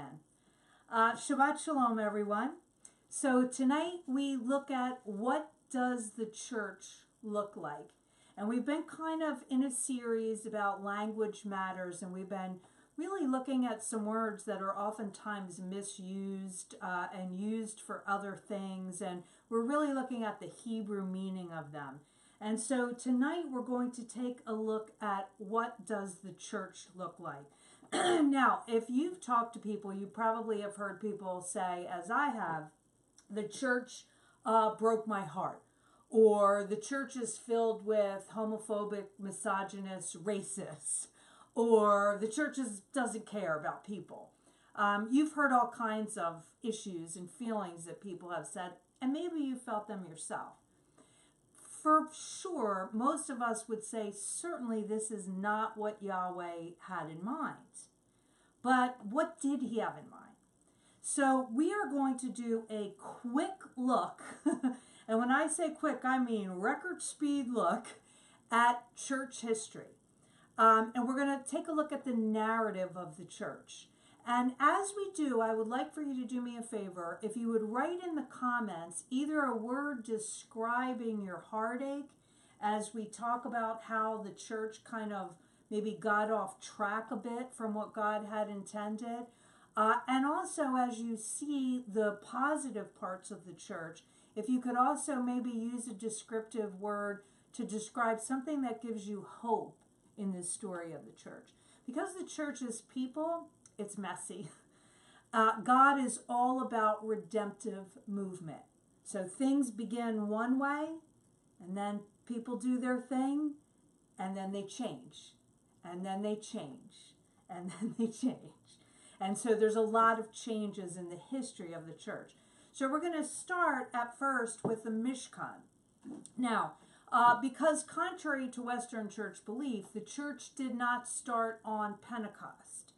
Amen. Shabbat Shalom, everyone. So tonight we look at what does the church look like. And we've been kind of in a series about language matters, and we've been really looking at some words that are oftentimes misused and used for other things. And we're really looking at the Hebrew meaning of them. And so tonight we're going to take a look at what does the church look like. Now, if you've talked to people, you probably have heard people say, as I have, the church broke my heart. Or the church is filled with homophobic, misogynist, racists. Or the church doesn't care about people. You've heard all kinds of issues and feelings that people have said, and maybe you felt them yourself. For sure, most of us would say, certainly this is not what Yahweh had in mind. But what did he have in mind? So we are going to do a quick look, and when I say quick, I mean record speed look at church history. And we're going to take a look at the narrative of the church. And as we do, I would like for you to do me a favor. If you would write in the comments either a word describing your heartache as we talk about how the church kind of maybe got off track a bit from what God had intended. And also as you see the positive parts of the church, if you could also maybe use a descriptive word to describe something that gives you hope in this story of the church. Because the church is people, it's messy. God is all about redemptive movement. So things begin one way, and then people do their thing, and then they change. And then they change. And then they change. And so there's a lot of changes in the history of the church. So we're going to start at first with the Mishkan. Now, because contrary to Western church belief, the church did not start on Pentecost.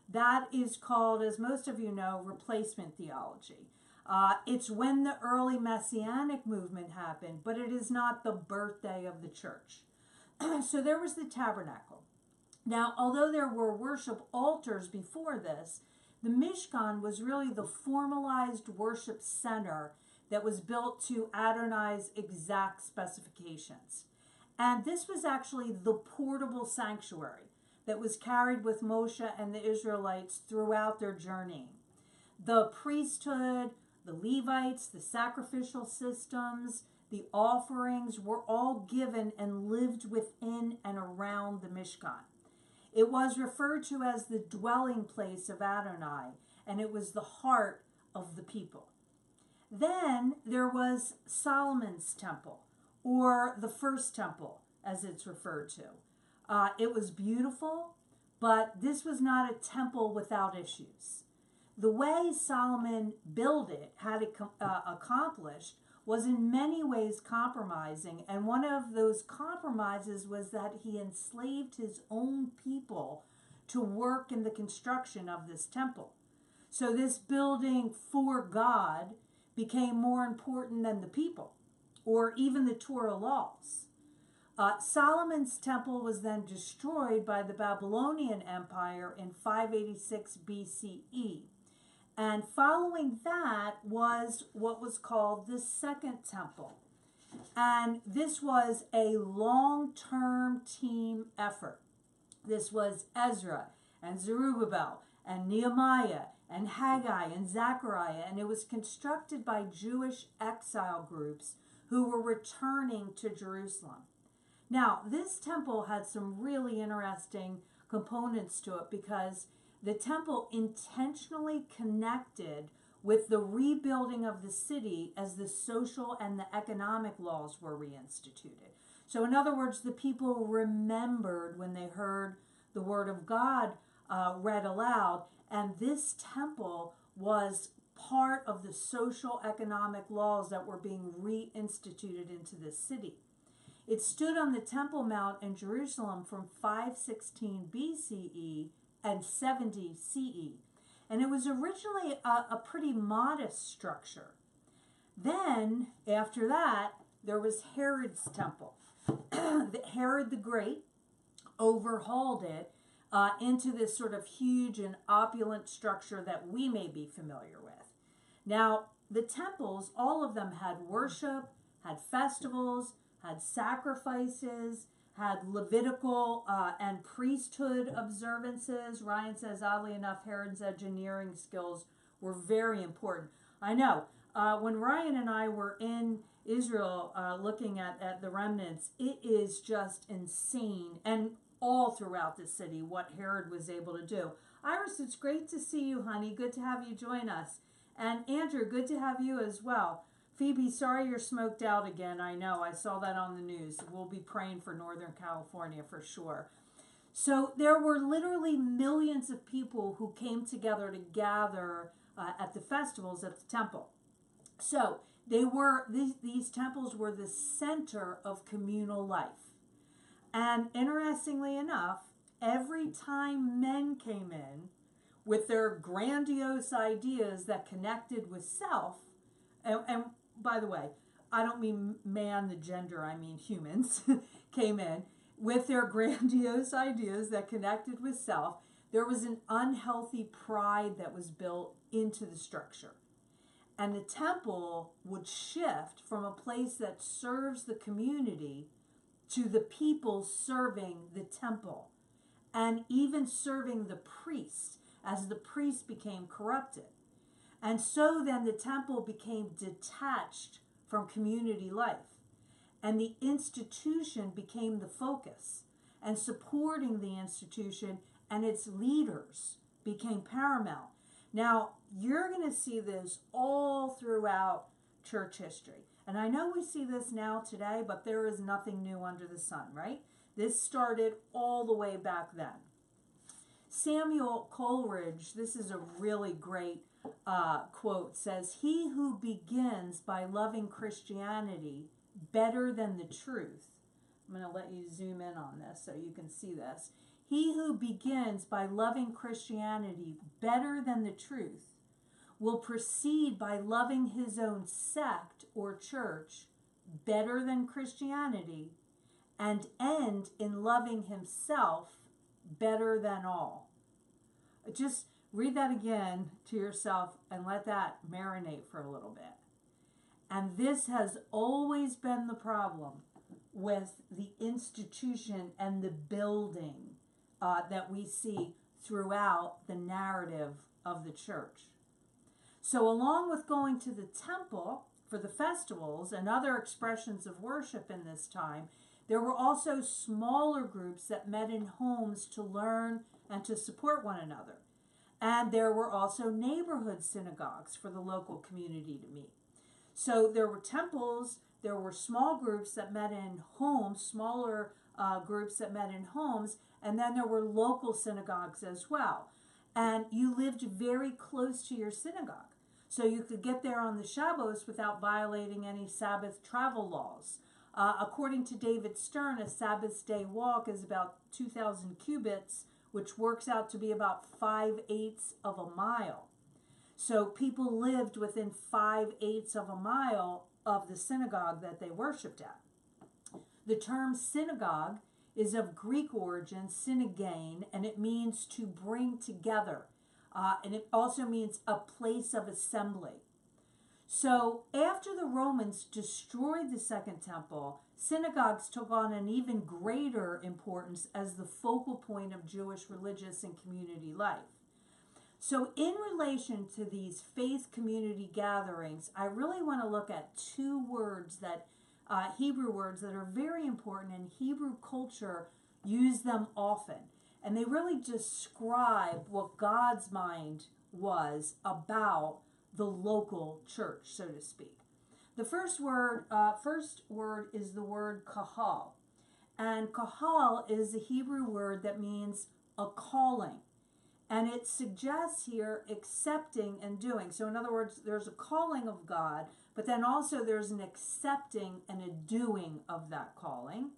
That is called, as most of you know, replacement theology. It's when the early Messianic movement happened, but it is not the birthday of the church. So there was the tabernacle. Now, although there were worship altars before this, the Mishkan was really the formalized worship center that was built to Adonai's exact specifications. And this was actually the portable sanctuary that was carried with Moshe and the Israelites throughout their journey. The priesthood, the Levites, the sacrificial systems, the offerings were all given and lived within and around the Mishkan. It was referred to as the dwelling place of Adonai, and it was the heart of the people. Then there was Solomon's temple, or the first temple, as it's referred to. It was beautiful, but this was not a temple without issues. The way Solomon built it, had it accomplished, was in many ways compromising, and one of those compromises was that he enslaved his own people to work in the construction of this temple. So this building for God became more important than the people, or even the Torah laws. Solomon's temple was then destroyed by the Babylonian Empire in 586 BCE. And following that was what was called the Second Temple. And this was a long-term team effort. This was Ezra and Zerubbabel and Nehemiah and Haggai and Zechariah, and it was constructed by Jewish exile groups who were returning to Jerusalem. Now, this temple had some really interesting components to it because the temple intentionally connected with the rebuilding of the city as the social and the economic laws were reinstituted. So in other words, the people remembered when they heard the word of God read aloud, and this temple was part of the social economic laws that were being reinstituted into the city. It stood on the Temple Mount in Jerusalem from 516 BCE and 70 CE. And it was originally a pretty modest structure. Then, after that, there was Herod's temple. Herod the Great overhauled it into this sort of huge and opulent structure that we may be familiar with. Now, the temples, all of them had worship, had festivals, had sacrifices, had Levitical and priesthood observances. Ryan says, oddly enough, Herod's engineering skills were very important. I know. When Ryan and I were in Israel looking at the remnants, it is just insane, and all throughout the city, what Herod was able to do. Iris, it's great to see you, honey. Good to have you join us. And Andrew, good to have you as well. Phoebe, sorry you're smoked out again. I know. I saw that on the news. We'll be praying for Northern California for sure. So there were literally millions of people who came together to gather at the festivals at the temple. So these temples were the center of communal life. And interestingly enough, every time men came in with their grandiose ideas that connected with self, and by the way, I don't mean man, the gender, I mean humans, came in with their grandiose ideas that connected with self, there was an unhealthy pride that was built into the structure. And the temple would shift from a place that serves the community to the people serving the temple, and even serving the priests as the priests became corrupted. And so then the temple became detached from community life, and the institution became the focus, and supporting the institution and its leaders became paramount. Now, you're going to see this all throughout church history. And I know we see this now today, but there is nothing new under the sun, right? This started all the way back then. Samuel Coleridge, this is a really great quote, says, "He who begins by loving Christianity better than the truth." I'm going to let you zoom in on this so you can see this. He who begins by loving Christianity better than the truth will proceed by loving his own sect or church better than Christianity, and end in loving himself better than all. Just read that again to yourself and let that marinate for a little bit. And this has always been the problem with the institution and the building that we see throughout the narrative of the church. So along with going to the temple for the festivals and other expressions of worship in this time, there were also smaller groups that met in homes to learn and to support one another. And there were also neighborhood synagogues for the local community to meet. So there were temples, there were small groups that met in homes, smaller groups that met in homes, and then there were local synagogues as well. And you lived very close to your synagogue. So you could get there on the Shabbos without violating any Sabbath travel laws. According to David Stern, a Sabbath day walk is about 2,000 cubits, which works out to be about 5/8 of a mile. So people lived within 5/8 of a mile of the synagogue that they worshiped at. The term synagogue is of Greek origin, synagein, and it means to bring together. And it also means a place of assembly. So after the Romans destroyed the Second Temple, synagogues took on an even greater importance as the focal point of Jewish religious and community life. So in relation to these faith community gatherings, I really want to look at two words that Hebrew words that are very important, and Hebrew culture use them often. And they really describe what God's mind was about the local church, so to speak. The first word is the word kahal. And kahal is a Hebrew word that means a calling. And it suggests here accepting and doing. So in other words, there's a calling of God, but then also there's an accepting and a doing of that calling.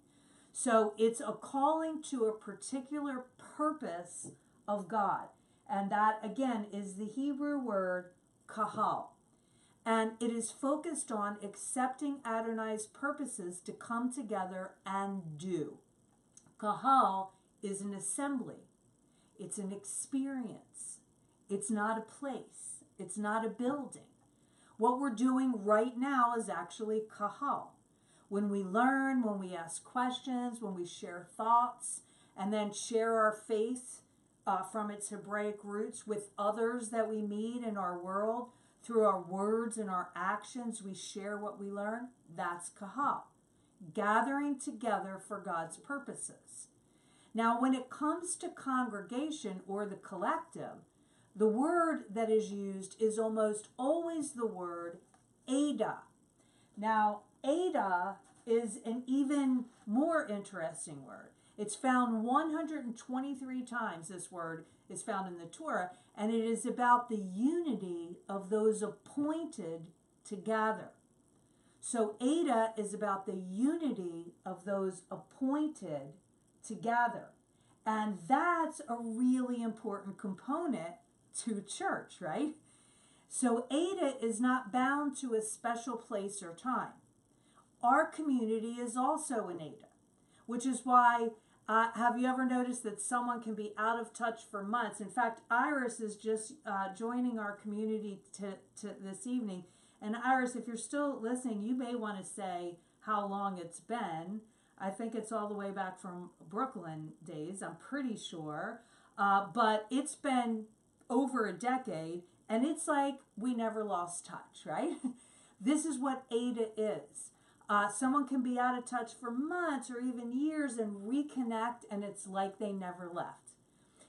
So it's a calling to a particular purpose of God. And that, again, is the Hebrew word kahal. And it is focused on accepting Adonai's purposes to come together and do. Kahal is an assembly. It's an experience. It's not a place. It's not a building. What we're doing right now is actually kahal. When we learn, when we ask questions, when we share thoughts, and then share our faith from its Hebraic roots with others that we meet in our world, through our words and our actions, we share what we learn. That's kahal. Gathering together for God's purposes. Now, when it comes to congregation or the collective, the word that is used is almost always the word Ada. Now, Ada is an even more interesting word. It's found 123 times, this word is found in the Torah, and it is about the unity of those appointed to gather. So Ada is about the unity of those appointed to gather. And that's a really important component to church, right? So Ada is not bound to a special place or time. Our community is also an Ada, which is why, have you ever noticed that someone can be out of touch for months? In fact, Iris is just joining our community to this evening. And Iris, if you're still listening, you may want to say how long it's been. I think it's all the way back from Brooklyn days, I'm pretty sure. But it's been over a decade, and it's like we never lost touch, right? This is what Ada is. Someone can be out of touch for months or even years and reconnect, and it's like they never left.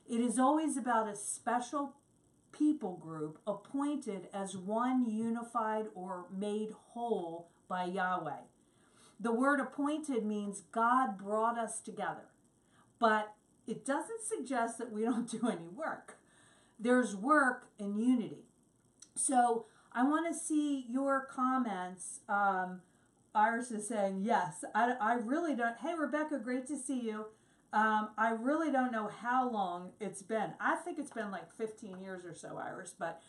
It is always about a special people group appointed as one unified or made whole by Yahweh. The word appointed means God brought us together, but it doesn't suggest that we don't do any work. There's work in unity. So I want to see your comments. Iris is saying, yes, I really don't. Hey, Rebecca, great to see you. I really don't know how long it's been. I think it's been like 15 years or so, Iris. But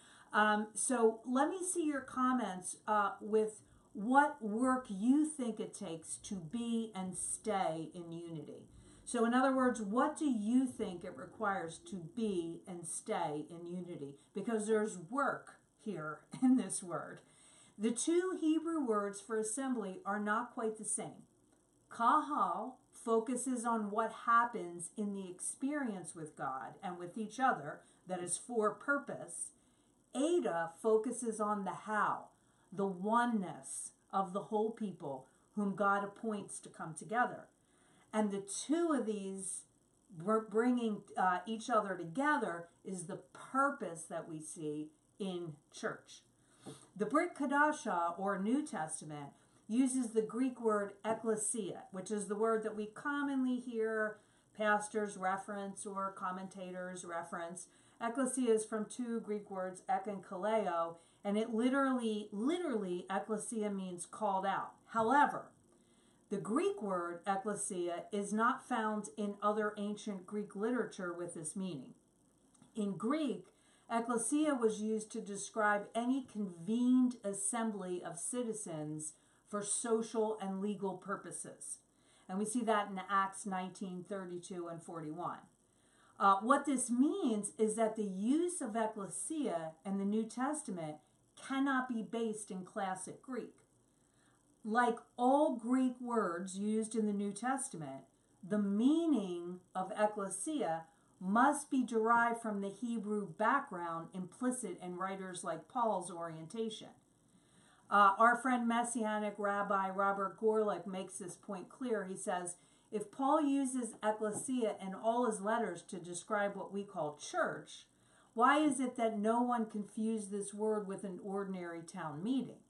so let me see your comments with what work you think it takes to be and stay in unity. So in other words, what do you think it requires to be and stay in unity? Because there's work here in this word. The two Hebrew words for assembly are not quite the same. Kahal focuses on what happens in the experience with God and with each other that is for purpose. Ada focuses on the how, the oneness of the whole people whom God appoints to come together. And the two of these bringing each other together is the purpose that we see in church. The Brit Kadasha, or New Testament, uses the Greek word ekklesia, which is the word that we commonly hear pastors reference or commentators reference. Ekklesia is from two Greek words, ek and kaleo, and it literally, ekklesia means called out. However, the Greek word ekklesia is not found in other ancient Greek literature with this meaning. In Greek, ekklesia was used to describe any convened assembly of citizens for social and legal purposes. And we see that in Acts 19:32 and 41. What this means is that the use of ekklesia in the New Testament cannot be based in classic Greek. Like all Greek words used in the New Testament, the meaning of ekklesia must be derived from the Hebrew background implicit in writers like Paul's orientation. Our friend Messianic Rabbi Robert Gorlick makes this point clear. He says, if Paul uses ekklesia in all his letters to describe what we call church, why is it that no one confused this word with an ordinary town meeting?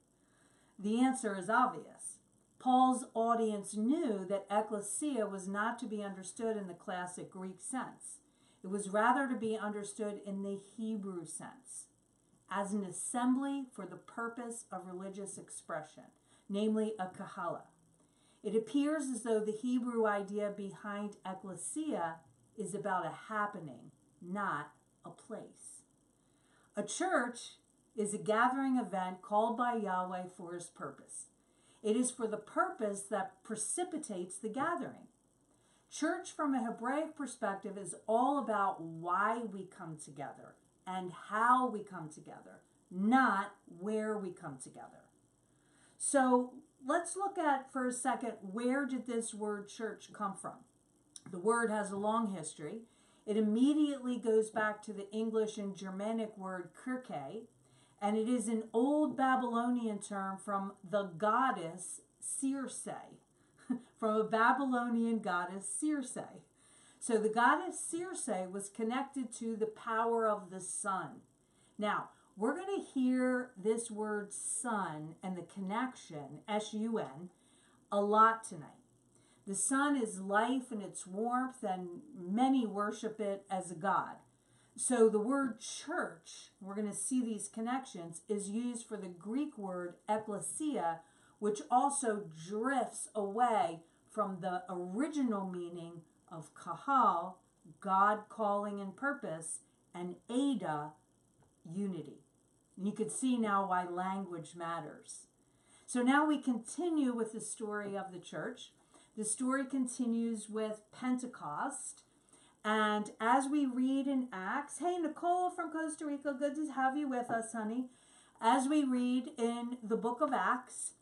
The answer is obvious. Paul's audience knew that ekklesia was not to be understood in the classic Greek sense. It was rather to be understood in the Hebrew sense, as an assembly for the purpose of religious expression, namely a kahala. It appears as though the Hebrew idea behind ekklesia is about a happening, not a place. A church is a gathering event called by Yahweh for his purpose. It is for the purpose that precipitates the gathering. Church from a Hebraic perspective is all about why we come together and how we come together, not where we come together. So let's look at for a second, where did this word church come from? The word has a long history. It immediately goes back to the English and Germanic word kirke, and it is an old Babylonian term from the goddess Circe, from a Babylonian goddess Circe. So the goddess Circe was connected to the power of the sun. Now, we're going to hear this word sun and the connection, S-U-N, a lot tonight. The sun is life and its warmth, and many worship it as a god. So the word church, we're going to see these connections, is used for the Greek word ekklesia, which also drifts away from the original meaning of kahal, God calling and purpose, and Ada, unity. And you can see now why language matters. So now we continue with the story of the church. The story continues with Pentecost. And as we read in Acts, hey, Nicole from Costa Rica, good to have you with us, honey. As we read in the book of Acts,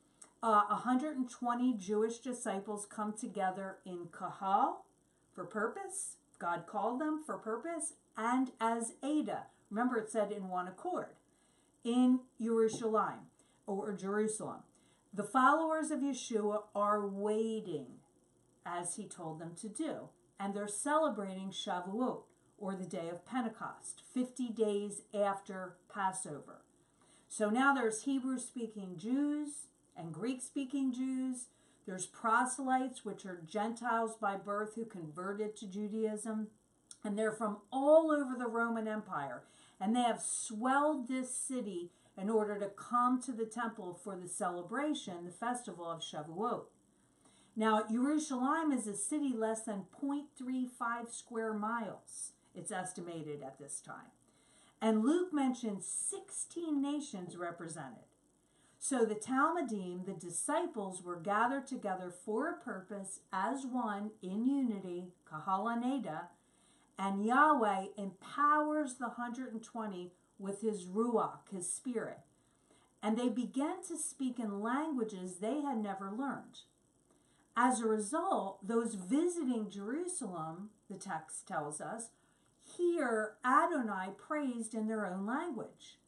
120 Jewish disciples come together in Kahal for purpose. God called them for purpose, and as Ada. Remember, it said in one accord, in Jerusalem. The followers of Yeshua are waiting, as he told them to do, and they're celebrating Shavuot, or the day of Pentecost, 50 days after Passover. So now there's Hebrew-speaking Jews and Greek-speaking Jews. There's proselytes, which are Gentiles by birth who converted to Judaism, and they're from all over the Roman Empire, and they have swelled this city in order to come to the temple for the celebration, the festival of Shavuot. Now, Jerusalem is a city less than 0.35 square miles, it's estimated at this time. And Luke mentions 16 nations represented. So the Talmudim, the disciples, were gathered together for a purpose as one in unity, kahal aneda, and Yahweh empowers the 120 with his ruach, his spirit. And they began to speak in languages they had never learned. As a result, those visiting Jerusalem, the text tells us, hear Adonai praised in their own language.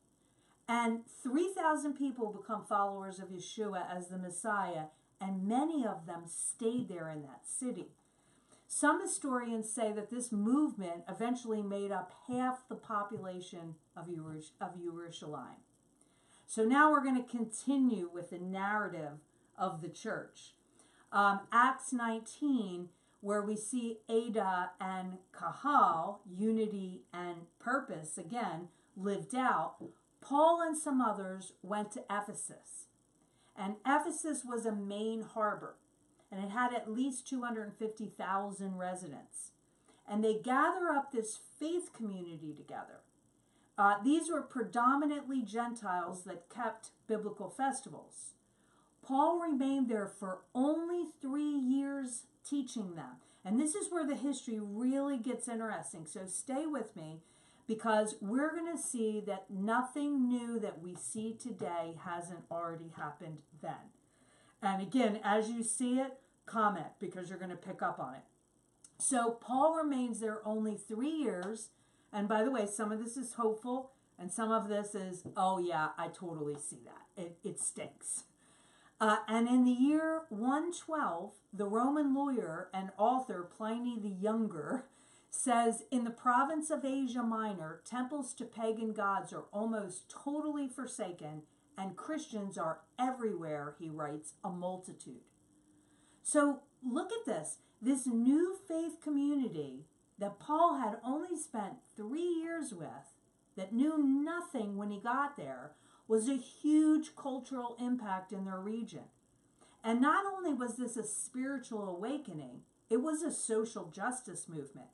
And 3,000 people become followers of Yeshua as the Messiah, and many of them stayed there in that city. Some historians say that this movement eventually made up half the population of Jerusalem. So now we're going to continue with the narrative of the church. Acts 19, where we see Ada and Kahal, unity and purpose, again, lived out. Paul and some others went to Ephesus. And Ephesus was a main harbor, and it had at least 250,000 residents. And they gather up this faith community together. These were predominantly Gentiles that kept biblical festivals. Paul remained there for only 3 years teaching them. And this is where the history really gets interesting. So stay with me, because we're going to see that nothing new that we see today hasn't already happened then. And again, as you see it, comment, because you're going to pick up on it. So Paul remains there only 3 years. And by the way, some of this is hopeful, and some of this is, oh yeah, I totally see that. It stinks. And in the year 112, the Roman lawyer and author Pliny the Younger says, in the province of Asia Minor, temples to pagan gods are almost totally forsaken, and Christians are everywhere, he writes, a multitude. So look at this. This new faith community that Paul had only spent 3 years with, that knew nothing when he got there, was a huge cultural impact in their region. And not only was this a spiritual awakening, it was a social justice movement.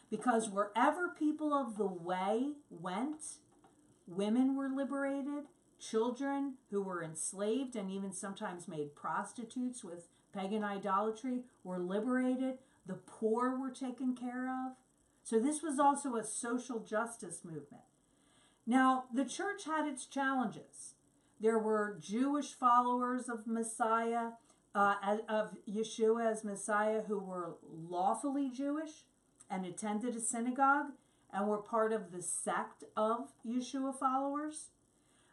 Because wherever people of the way went, women were liberated, children who were enslaved and even sometimes made prostitutes with pagan idolatry were liberated, The poor were taken care of. So this was also a social justice movement. Now, the church had its challenges. There were Jewish followers of Messiah, of Yeshua as Messiah, who were lawfully Jewish and attended a synagogue and were part of the sect of Yeshua followers.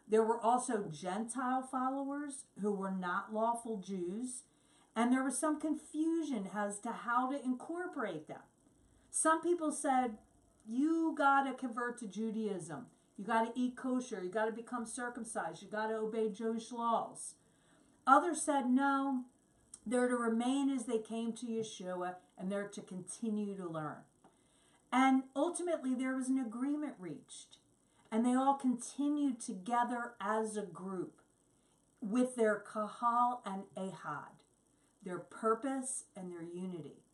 There were also Gentile followers who were not lawful Jews, and there was some confusion as to how to incorporate them. Some people said, you got to convert to Judaism. You got to eat kosher. You got to become circumcised. You got to obey Jewish laws. Others said, no, they're to remain as they came to Yeshua, and they're to continue to learn. And ultimately, there was an agreement reached. And they all continued together as a group with their kahal and ehad, their purpose and their unity.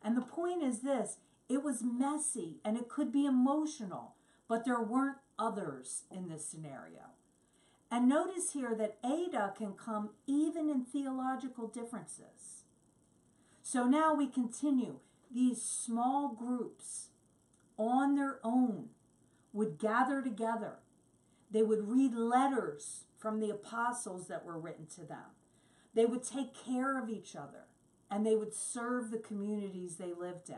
And the point is this, it was messy and it could be emotional, but there weren't others in this scenario. And notice here that Ada can come even in theological differences. So now we continue. These small groups on their own would gather together. They would read letters from the apostles that were written to them. They would take care of each other, and they would serve the communities they lived in.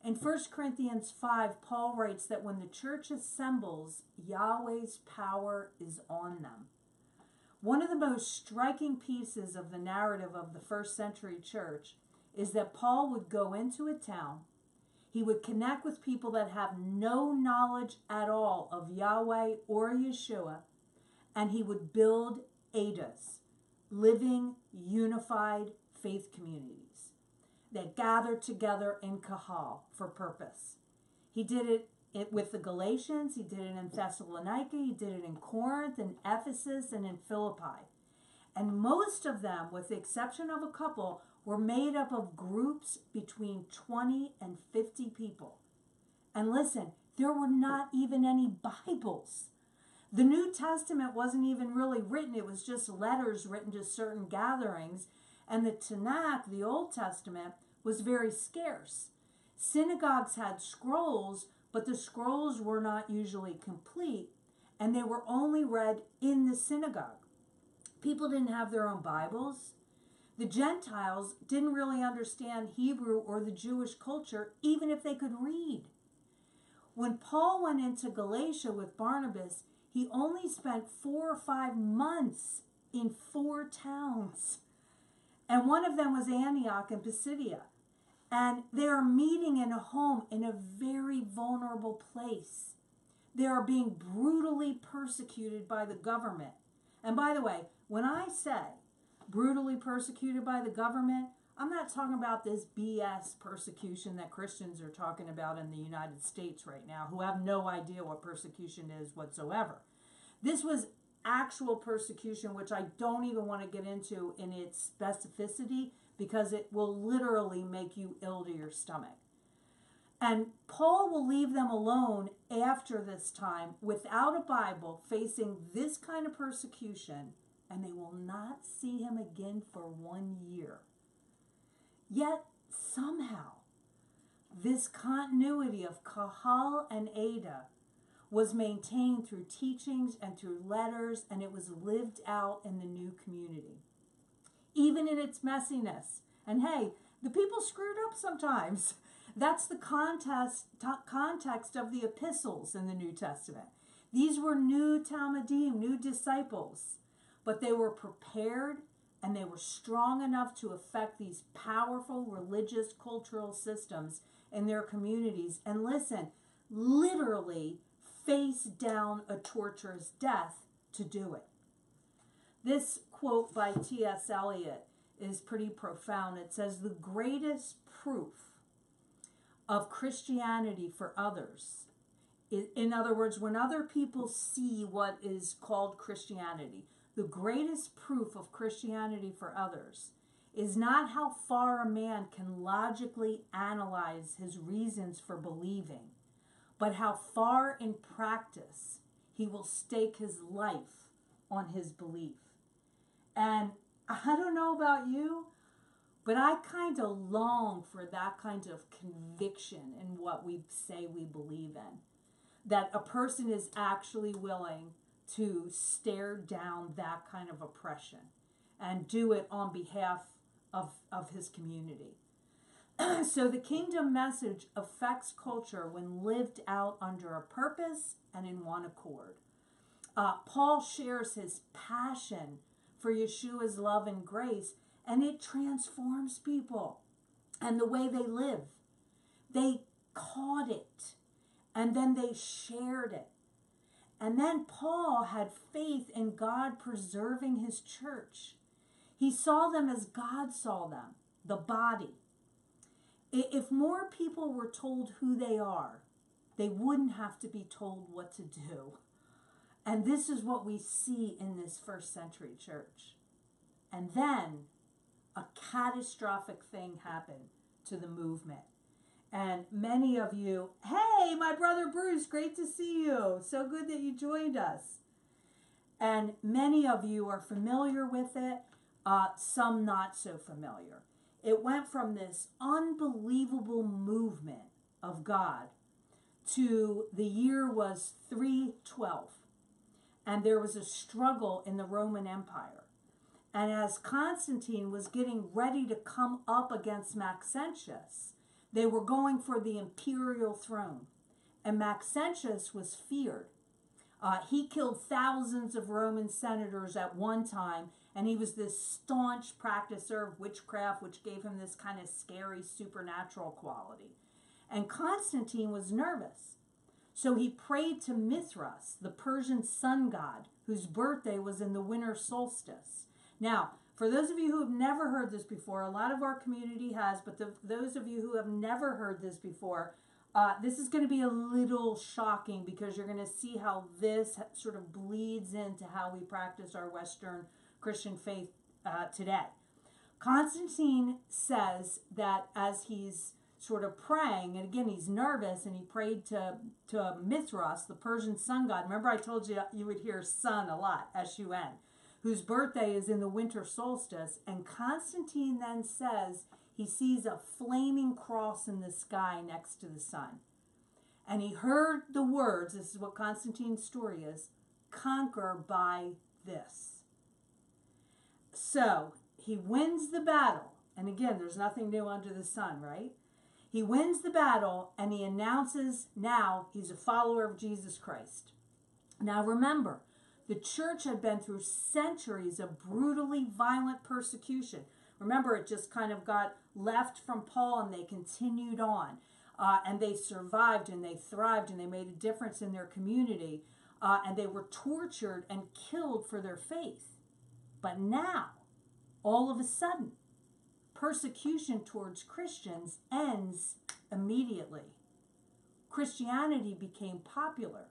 In 1 Corinthians 5, Paul writes that when the church assembles, Yahweh's power is on them. One of the most striking pieces of the narrative of the first century church is that Paul would go into a town. He would connect with people that have no knowledge at all of Yahweh or Yeshua, and he would build Adas, living, unified faith communities that gathered together in Kahal for purpose. He did it with the Galatians, he did it in Thessalonica, he did it in Corinth, in Ephesus, and in Philippi. And most of them, with the exception of a couple, were made up of groups between 20 and 50 people. And listen, there were not even any Bibles. The New Testament wasn't even really written. It was just letters written to certain gatherings. And the Tanakh, the Old Testament, was very scarce. Synagogues had scrolls, but the scrolls were not usually complete, and they were only read in the synagogue. People didn't have their own Bibles. The Gentiles didn't really understand Hebrew or the Jewish culture, even if they could read. When Paul went into Galatia with Barnabas, he only spent 4 or 5 months in 4 towns. And one of them was Antioch in Pisidia. And they are meeting in a home in a very vulnerable place. They are being brutally persecuted by the government. And by the way, when I say brutally persecuted by the government, I'm not talking about this BS persecution that Christians are talking about in the United States right now, who have no idea what persecution is whatsoever. This was actual persecution, which I don't even want to get into in its specificity, because it will literally make you ill to your stomach. And Paul will leave them alone after this time without a Bible, facing this kind of persecution, and they will not see him again for 1 year. Yet, somehow, this continuity of Kahal and Ada was maintained through teachings and through letters, and it was lived out in the new community, even in its messiness. And hey, the people screwed up sometimes. That's the context of the epistles in the New Testament. These were new Talmudim, new disciples, but they were prepared and they were strong enough to affect these powerful religious cultural systems in their communities. And listen, literally face down a torturous death to do it. This quote by T.S. Eliot is pretty profound. It says, the greatest proof of Christianity for others, in other words, when other people see what is called Christianity, the greatest proof of Christianity for others is not how far a man can logically analyze his reasons for believing, but how far in practice he will stake his life on his belief. And I don't know about you, But I kind of long for that kind of conviction in what we say we believe in. That a person is actually willing to stare down that kind of oppression and do it on behalf of his community. So the kingdom message affects culture when lived out under a purpose and in one accord. Paul shares his passion for Yeshua's love and grace, and it transforms people and the way they live. They caught it, and then they shared it. And then Paul had faith in God preserving his church. He saw them as God saw them, the body. If more people were told who they are, they wouldn't have to be told what to do. And this is what we see in this first century church. And then a catastrophic thing happened to the movement. And many of you, hey, my brother Bruce, great to see you. So good that you joined us. And many of you are familiar with it, some not so familiar. It went from this unbelievable movement of God to the year was 312. And there was a struggle in the Roman Empire. And as Constantine was getting ready to come up against Maxentius, they were going for the imperial throne. And Maxentius was feared. He killed thousands of Roman senators at one time, and he was this staunch practicer of witchcraft, which gave him this kind of scary supernatural quality. And Constantine was nervous. So he prayed to Mithras, the Persian sun god, whose birthday was in the winter solstice. Now, for those of you who have never heard this before, a lot of our community has, but those of you who have never heard this before, this is going to be a little shocking because you're going to see how this sort of bleeds into how we practice our Western Christian faith today. Constantine says that as he's sort of praying, and again, he's nervous, and he prayed to Mithras, the Persian sun god. Remember I told you you would hear sun a lot, S-U-N, whose birthday is in the winter solstice. And Constantine then says he sees a flaming cross in the sky next to the sun. And he heard the words, this is what Constantine's story is, conquer by this. So he wins the battle. And again, there's nothing new under the sun, right? He wins the battle, and he announces now he's a follower of Jesus Christ. Now remember, the church had been through centuries of brutally violent persecution. Remember, it just kind of got left from Paul, and they continued on. And they survived, and they thrived, and they made a difference in their community. And they were tortured and killed for their faith. But now, all of a sudden, persecution towards Christians ends immediately. Christianity became popular,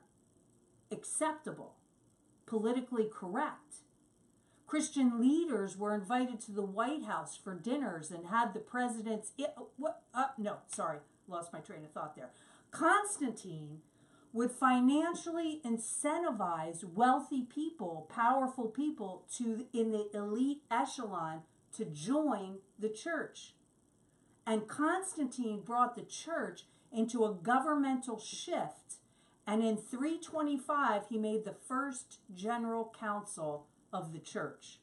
acceptable, politically correct. Christian leaders were invited to the White House for dinners and had the president's... lost my train of thought there. Constantine would financially incentivize wealthy people, powerful people in the elite echelon to join the church. And Constantine brought the church into a governmental shift, and in 325 he made the first general council of the church.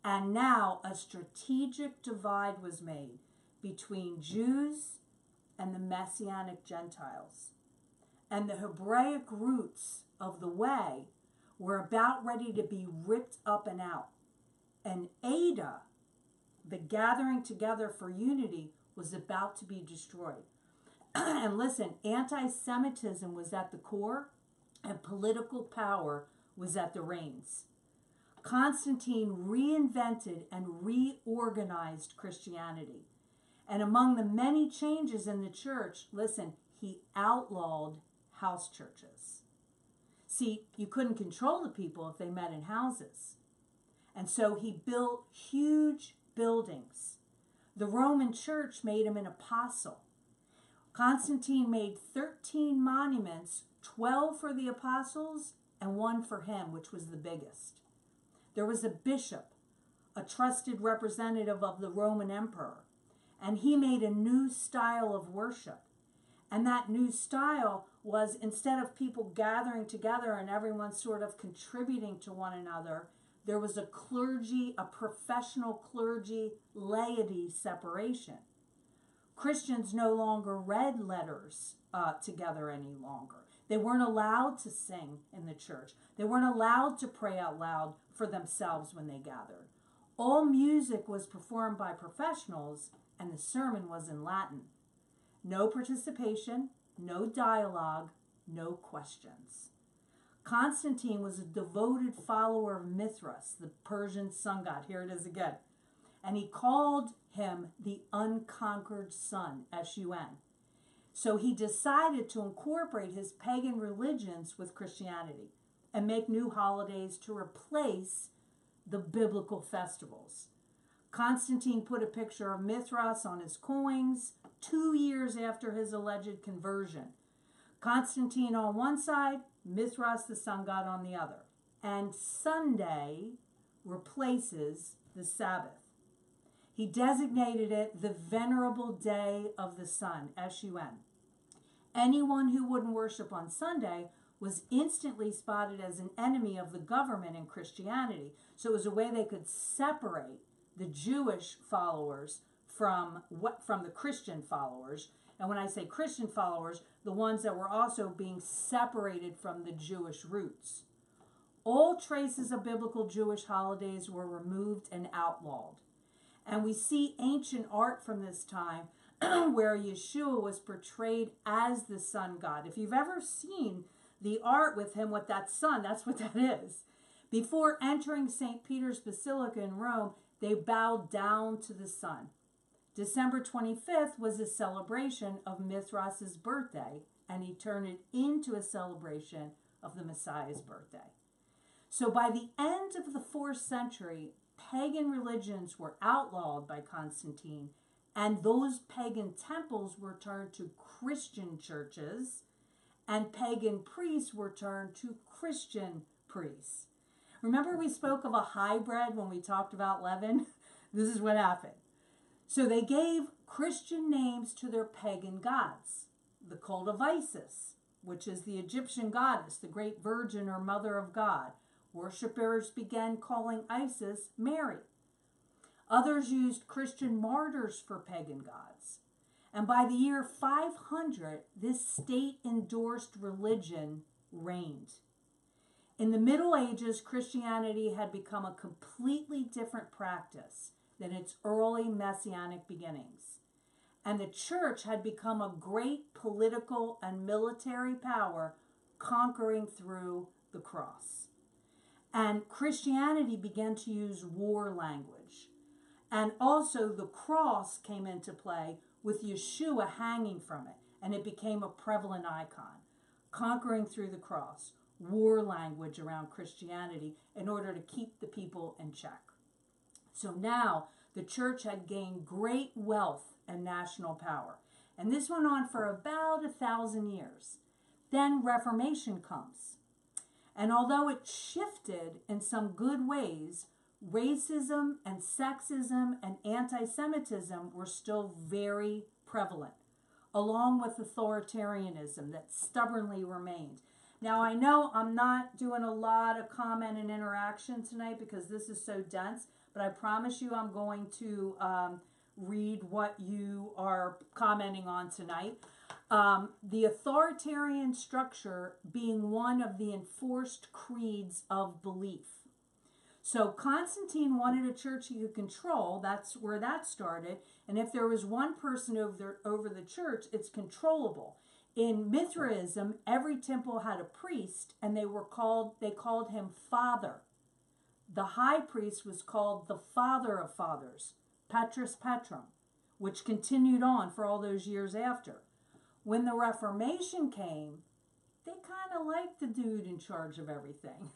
And now a strategic divide was made between Jews and the Messianic Gentiles. And the Hebraic roots of the way were about ready to be ripped up and out. And Ada, the gathering together for unity, was about to be destroyed. And listen, anti-Semitism was at the core, and political power was at the reins. Constantine reinvented and reorganized Christianity. And among the many changes in the church, listen, he outlawed house churches. See, you couldn't control the people if they met in houses. And so he built huge buildings. The Roman church made him an apostle. Constantine made 13 monuments, 12 for the apostles and 1 for him, which was the biggest. There was a bishop, a trusted representative of the Roman emperor. And he made a new style of worship. And that new style was, instead of people gathering together and everyone sort of contributing to one another, there was a clergy, a professional clergy laity separation. Christians no longer read letters together any longer. They weren't allowed to sing in the church. They weren't allowed to pray out loud for themselves when they gathered. All music was performed by professionals, and the sermon was in Latin. No participation, no dialogue, no questions. Constantine was a devoted follower of Mithras, the Persian sun god. Here it is again. And he called him the unconquered sun, S-U-N. So he decided to incorporate his pagan religions with Christianity and make new holidays to replace the biblical festivals. Constantine put a picture of Mithras on his coins 2 years after his alleged conversion. Constantine on one side, Mithras the sun god on the other. And Sunday replaces the Sabbath. He designated it the Venerable Day of the Sun, S-U-N. Anyone who wouldn't worship on Sunday was instantly spotted as an enemy of the government and Christianity. So it was a way they could separate the Jewish followers from the Christian followers. And when I say Christian followers, the ones that were also being separated from the Jewish roots. All traces of biblical Jewish holidays were removed and outlawed. And we see ancient art from this time where Yeshua was portrayed as the sun god. If you've ever seen the art with him with that sun, that's what that is. Before entering St. Peter's Basilica in Rome, they bowed down to the sun. December 25th was a celebration of Mithras's birthday, and he turned it into a celebration of the Messiah's birthday. So by the end of the 4th century, pagan religions were outlawed by Constantine, and those pagan temples were turned to Christian churches, and pagan priests were turned to Christian priests. Remember we spoke of a hybrid when we talked about leaven? This is what happened. So they gave Christian names to their pagan gods. The cult of Isis, which is the Egyptian goddess, the great virgin or mother of God. Worshippers began calling Isis Mary. Others used Christian martyrs for pagan gods. And by the year 500, this state-endorsed religion reigned. In the Middle Ages, Christianity had become a completely different practice than its early messianic beginnings. And the church had become a great political and military power, conquering through the cross. And Christianity began to use war language. And also the cross came into play with Yeshua hanging from it. And it became a prevalent icon. Conquering through the cross. War language around Christianity in order to keep the people in check. So now the church had gained great wealth and national power. And this went on for about 1,000 years. Then Reformation comes. And although it shifted in some good ways, racism and sexism and anti-Semitism were still very prevalent, along with authoritarianism that stubbornly remained. Now, I know I'm not doing a lot of comment and interaction tonight because this is so dense, but I promise you I'm going to read what you are commenting on tonight. The authoritarian structure being one of the enforced creeds of belief. So Constantine wanted a church he could control. That's where that started. And if there was one person over the church, it's controllable. In Mithraism, every temple had a priest, and they called him Father. The high priest was called the Father of Fathers, Petrus Petrum, which continued on for all those years after. When the Reformation came, they kind of liked the dude in charge of everything.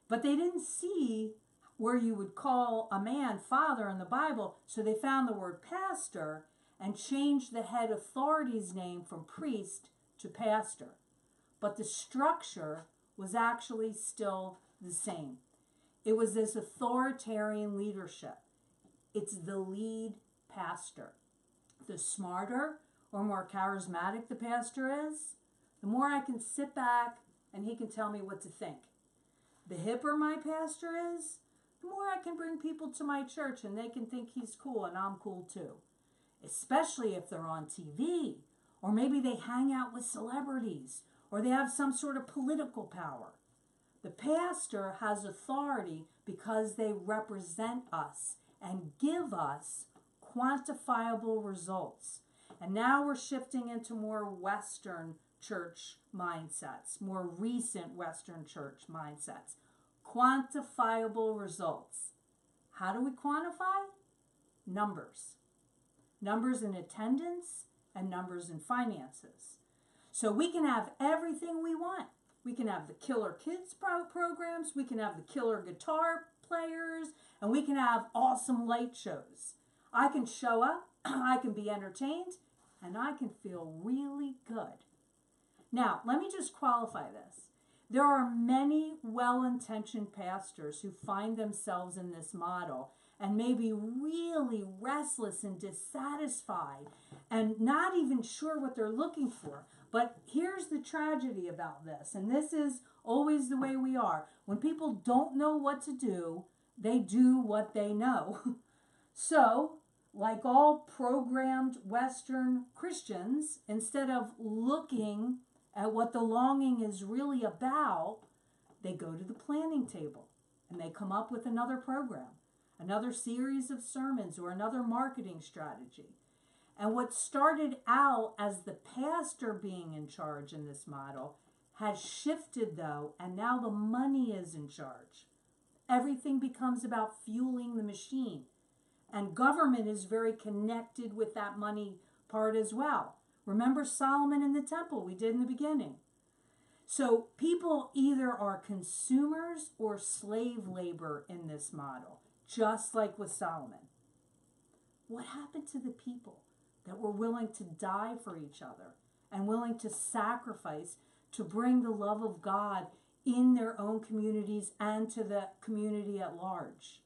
But they didn't see where you would call a man father in the Bible, so they found the word pastor and changed the head authority's name from priest to pastor. But the structure was actually still the same. It was this authoritarian leadership. It's the lead pastor. The smarter or more charismatic the pastor is, the more I can sit back and he can tell me what to think. The hipper my pastor is, the more I can bring people to my church and they can think he's cool and I'm cool too. Especially if they're on TV, or maybe they hang out with celebrities, or they have some sort of political power. The pastor has authority because they represent us and give us quantifiable results. And now we're shifting into more Western church mindsets, more recent Western church mindsets. Quantifiable results. How do we quantify? Numbers. Numbers in attendance and numbers in finances. So we can have everything we want. We can have the killer kids programs, we can have the killer guitar players, and we can have awesome light shows. I can show up, I can be entertained, and I can feel really good. Now, let me just qualify this. There are many well-intentioned pastors who find themselves in this model and may be really restless and dissatisfied and not even sure what they're looking for. But here's the tragedy about this, and this is always the way we are. When people don't know what to do, they do what they know. So, like all programmed Western Christians, instead of looking at what the longing is really about, they go to the planning table and they come up with another program, another series of sermons, or another marketing strategy. And what started out as the pastor being in charge in this model has shifted, though, and now the money is in charge. Everything becomes about fueling the machine. And government is very connected with that money part as well. Remember Solomon in the temple we did in the beginning. So people either are consumers or slave labor in this model, just like with Solomon. What happened to the people that were willing to die for each other and willing to sacrifice to bring the love of God in their own communities and to the community at large?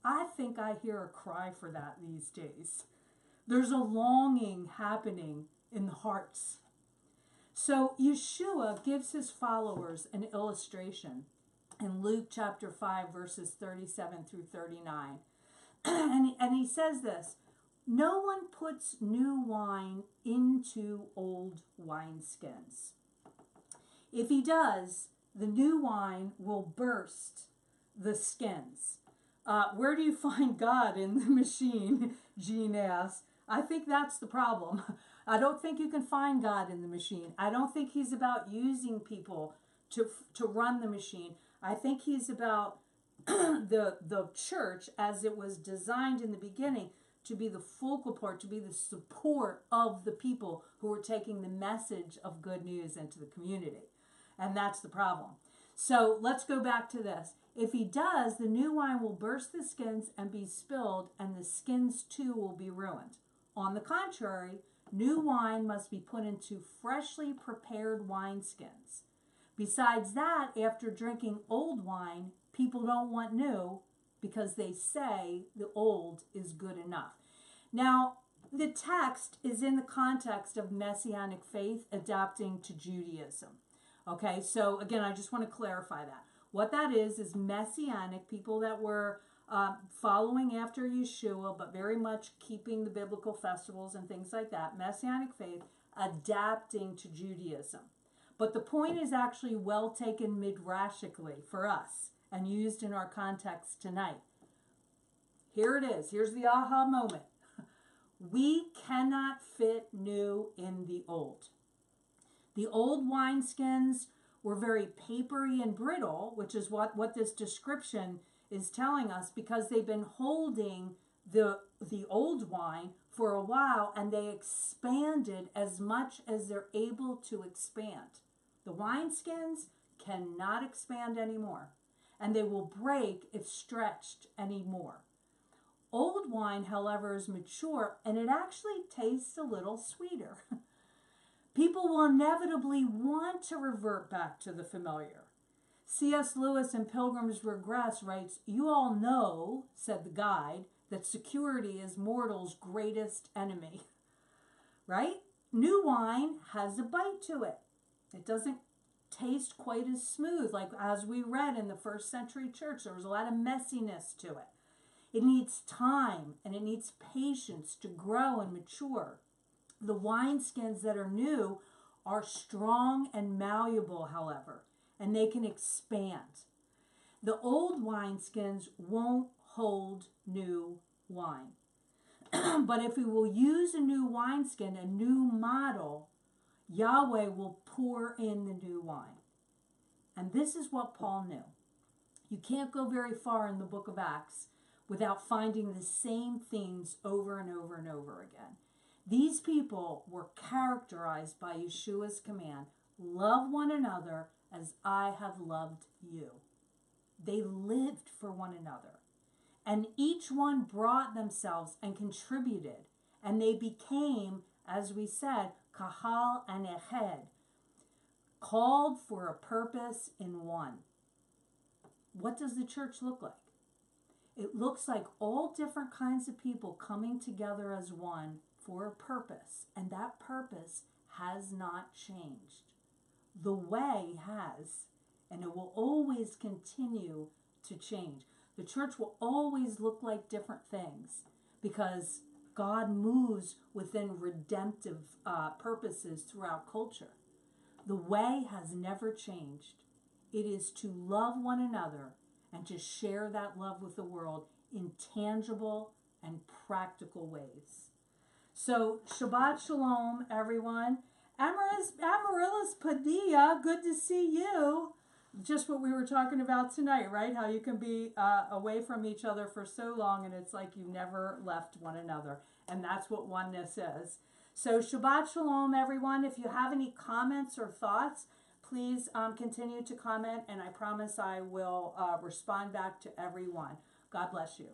I think I hear a cry for that these days. There's a longing happening in the hearts. So Yeshua gives his followers an illustration in Luke chapter 5, verses 37 through 39. And he says this, "No one puts new wine into old wineskins. If he does, the new wine will burst the skins." Where do you find God in the machine? Jean asks. I think that's the problem. I don't think you can find God in the machine. I don't think he's about using people to run the machine. I think he's about the church as it was designed in the beginning to be the focal part, to be the support of the people who are taking the message of good news into the community. And that's the problem. So let's go back to this. If he does, the new wine will burst the skins and be spilled, and the skins too will be ruined. On the contrary, new wine must be put into freshly prepared wineskins. Besides that, after drinking old wine, people don't want new because they say the old is good enough. Now, the text is in the context of Messianic faith adapting to Judaism. Okay, so again, I just want to clarify that. What that is Messianic, people that were following after Yeshua, but very much keeping the biblical festivals and things like that. Messianic faith adapting to Judaism. But the point is actually well taken midrashically for us and used in our context tonight. Here it is. Here's the aha moment. We cannot fit new in the old. The old wineskins were very papery and brittle, which is what this description is telling us, because they've been holding the old wine for a while and they expanded as much as they're able to expand. The wineskins cannot expand anymore, and they will break if stretched anymore. Old wine, however, is mature and it actually tastes a little sweeter. People will inevitably want to revert back to the familiar. C.S. Lewis in Pilgrim's Regress writes, "You all know," said the guide, "that security is mortal's greatest enemy." Right? New wine has a bite to it. It doesn't taste quite as smooth, like as we read in the first century church. There was a lot of messiness to it. It needs time and it needs patience to grow and mature. The wineskins that are new are strong and malleable, however, and they can expand. The old wineskins won't hold new wine. But if we will use a new wineskin, a new model, Yahweh will pour in the new wine. And this is what Paul knew. You can't go very far in the book of Acts without finding the same things over and over and over again. These people were characterized by Yeshua's command, love one another as I have loved you. They lived for one another. And each one brought themselves and contributed. And they became, as we said, kahal and eched, called for a purpose in one. What does the church look like? It looks like all different kinds of people coming together as one for a purpose. And that purpose has not changed. The way has, and it will always continue to change. The church will always look like different things because God moves within redemptive purposes throughout culture. The way has never changed. It is to love one another and to share that love with the world in tangible and practical ways. So, Shabbat Shalom, everyone. Amaryllis Padilla, good to see you. Just what we were talking about tonight, right? How you can be away from each other for so long and it's like you never left one another. And that's what oneness is. So Shabbat Shalom, everyone. If you have any comments or thoughts, please continue to comment. And I promise I will respond back to everyone. God bless you.